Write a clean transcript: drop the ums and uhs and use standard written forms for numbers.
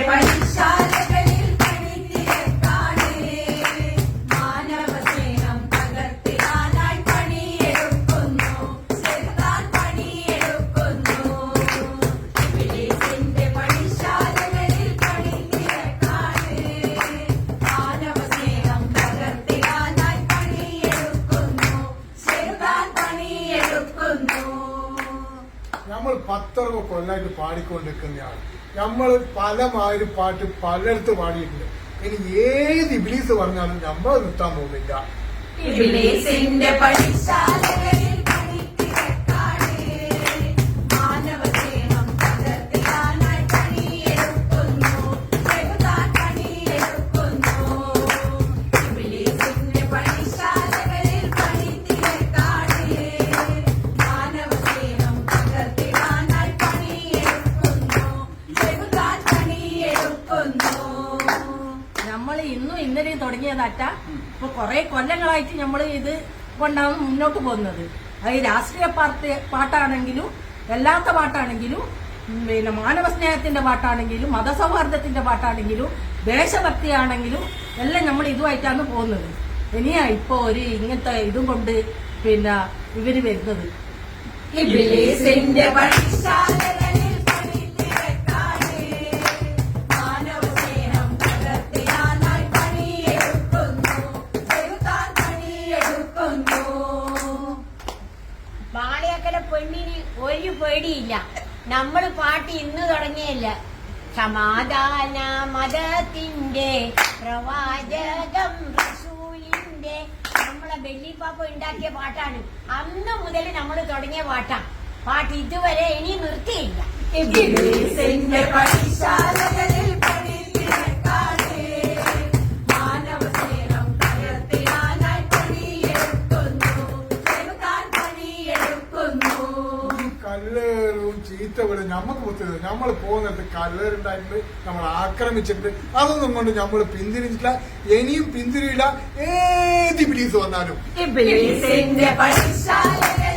പണിശാലകളിൽ പണിത്തിരക്കാണ് മാനവസ്നേഹം പകർത്തിടാനായി പണിയെടുക്കുന്നു ചെറുതാൻ പണിയെടുക്കുന്നു ഇബ്ലീസിന്റെ പണിശാലകളിൽ പണിത്തിരക്കാണ് മാനവസ്നേഹം പകർത്തിടാനായി പണിയെടുക്കുന്നു ചെറുതാൻ പണിയെടുക്കുന്നു. നമ്മൾ 10 കൊല്ലായിട്ട് പാടിക്കൊണ്ടിരിക്കുന്നതാണ്. നമ്മൾ പലമാതിരി പാട്ട് പലയിടത്ത് പാടിയിട്ടുണ്ട്. ഇനി ഏത് ഇബ്ലീസ് പറഞ്ഞാലും നമ്മൾ നിർത്താൻ പോകുന്നില്ല. ഇബ്ലീസിന്റെ പണിശാലകളിൽ പണിത്തിരക്കാണ് മാനവസ്നേഹം പകർത്തിടാനായി പണിയെടുക്കുന്നു ചെറുതാൻ പണിയെടുക്കുന്നു ഇബ്ലീസിന്റെ പണിശാലകളിൽ പണിത്തിരക്കാണ് മാനവസ്നേഹം പകർത്തിടാനായി പണിയെടുക്കുന്നു ചെറുതാൻ പണിയെടുക്കുന്നു. നമ്മൾ ഇന്നും ഇന്നലെയും തുടങ്ങിയതല്ല, ഇപ്പൊ കുറെ കൊല്ലങ്ങളായിട്ട് നമ്മൾ ഇത് കൊണ്ടാണ് മുന്നോട്ട് പോകുന്നത്. അത് രാഷ്ട്രീയ പാട്ടാണെങ്കിലും അല്ലാത്ത പാട്ടാണെങ്കിലും പിന്നെ മാനവസ്നേഹത്തിന്റെ പാട്ടാണെങ്കിലും മതസൗഹാർദ്ദത്തിന്റെ പാട്ടാണെങ്കിലും ദേശഭക്തിയാണെങ്കിലും എല്ലാം നമ്മൾ ഇതുമായിട്ടാണ് പോകുന്നത്. ഇനിയാ ഇപ്പൊ ഒരു ഇങ്ങനത്തെ ഇതും കൊണ്ട് പിന്നെ ഇവര് വരുന്നത്. ഇബ്ലീസിന്റെ പണിശാലകളിൽ പണിത്തിരക്കാണ് മാനവസ്നേഹം പകർത്തിടാനായി പണിയെടുക്കുന്നു ചെറുതാൻ പണിയെടുക്കുന്നു. ബാളിയക്കലെ പെണ്ണിന് ഒരു പേടിയില്ല. നമ്മൾ പാട്ട് ഇന്ന് തുടങ്ങിയല്ല. സമാധാന മതത്തിന്റെ പ്രവാചകം റസൂലിന്റെ നമ്മളെ ബെല്ലിപ്പാപ്പ ഉണ്ടാക്കിയ പാട്ടാണ്. അന്ന് മുതൽ നമ്മൾ തുടങ്ങിയ പാട്ടാണ്. പാട്ട് ഇതുവരെ ഇനി നിർത്തിയില്ല. ഇബ്ലീസിന്റെ പണിശാലകളിൽ പണിത്തിരക്കാണ് മാനവസ്നേഹം പകർത്തിടാനായി പണിയെടുക്കുന്നു ചെറുതാൻ പണിയെടുക്കുന്നു. കല്ലേറും ചീത്തവിടും നമുക്ക് പുത്തത്. നമ്മൾ പോകുന്നിടത്ത് കല്ലേറുണ്ടായിട്ടുണ്ട്, നമ്മൾ ആക്രമിച്ചിട്ടുണ്ട്. അതൊന്നും കൊണ്ട് നമ്മൾ പിന്തിരിഞ്ഞിട്ടില്ല, ഇനിയും പിന്തിരിയില്ല. ഏത് ഇബ്ലീസ് വന്നാലും ഇബ്ലീസിന്റെ പണിശാലകളിൽ